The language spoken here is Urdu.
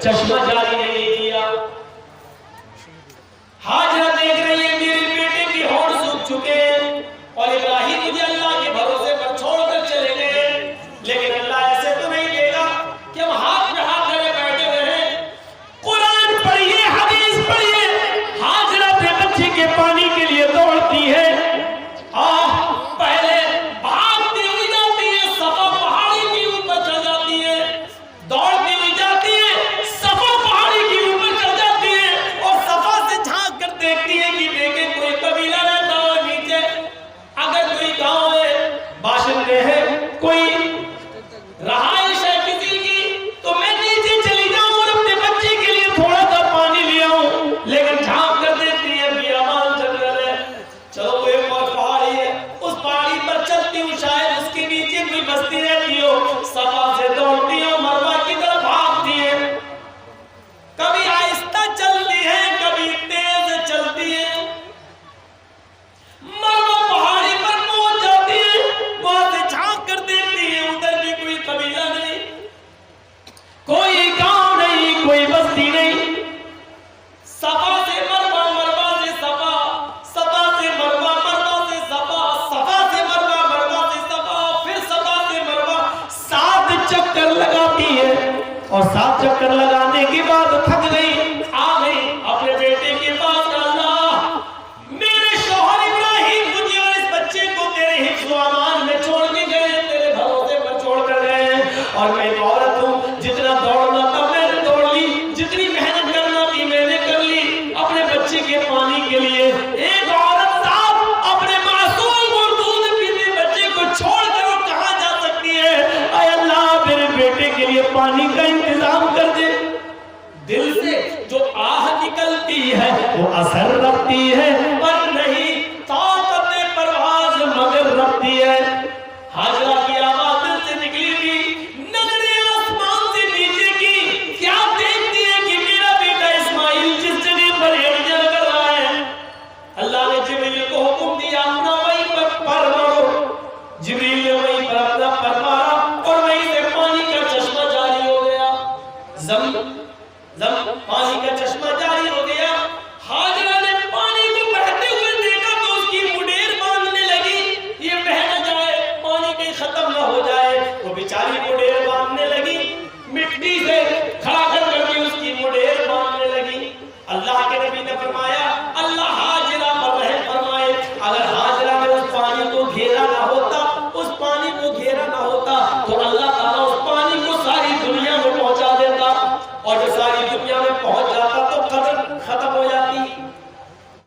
چشمہ جاری نہیں کیا. ہاجرہ دیکھ رہی ہے میرے بیٹے کی ہونٹ سوکھ چکے ہیں اور ابراہیم مجھے اللہ کے بھروسے پر چھوڑ کر چلے گئے. لیکن اللہ ایسے تو نہیں دے گا کہ ہم ہاتھ میں ہاتھ دھرے بیٹھے ہوئے ہیں. قرآن پڑھیے, حدیث پڑھیے. ہاجرہ اپنے بچے کے پانی کے لیے دوڑتی ہے. پہلے بھاگتی ہوئی جاتی ہے, صفا پہاڑی کی اوپر چڑھ جاتی ہے. دوڑتی ہوئی جاتی ہے, صفا پہاڑی کی اوپر چڑھ جاتی ہے اور صفا سے جھانک کر دیکھتی ہے کہ دیکھیں کوئی قبیلہ رہتا ہو نیچے, اگر کوئی گاؤں ہے, باشندے ہیں, کوئی رہائش ہے کسی کی, تو میں نیچے چلی جاؤں اور اپنے بچے کے لیے تھوڑا سا پانی لے آؤں. لیکن جھانک کر دیکھتی ہے بیابان جنگل ہے. چلو کوئی اور پہاڑی ہے, اس پہاڑی پر چلتی ہوں, شاید اس کے نیچے کوئی بستی رہتی ہو. صفا سے دوڑتی ہوں, مروہ کی طرف بھاگتی ہے. کبھی آہستہ چلتی ہے, کبھی تیز چلتی ہے. مروہ پہاڑی پر پہنچ جاتی ہے, وہاں سے جھانک کر دیکھتی ہے, ادھر بھی کوئی قبیلہ نہیں, کوئی گاؤں نہیں, کوئی بستی نہیں. صفا سے مروہ, مروہ سے صفا, صفا سے مروہ, مروہ سے صفا, صفا سے مروہ, مروہ سے صفا, پھر صفا سے مروہ. 7 چکر لگاتی ہے اور 7 چکر لگانے کے بعد تھک گئی, آ گئی اپنے بیٹے کے پاس. اللہ, میرے شوہر ابراہیم مجھے اور اس بچے کو تیرے حفظ و امان میں چھوڑ کے گئے, تیرے بھروسے پر چھوڑ کر گئے, اور میں ایک عورت ہوں, جتنا دوڑنا تھا میں نے دوڑ لی, جتنی محنت کرنا تھی میں نے کر لی اپنے بچے کے پانی کے لیے. ایک عورت صاحب اپنے معصوم اور دودھ پیتے بچے کو چھوڑ کر وہ کہاں جا سکتی ہے؟ اے اللہ, میرے بیٹے کے لیے پانی کا انتظام کر دے. دل سے جو آہ نکلتی ہے وہ اثر رکھتی ہے.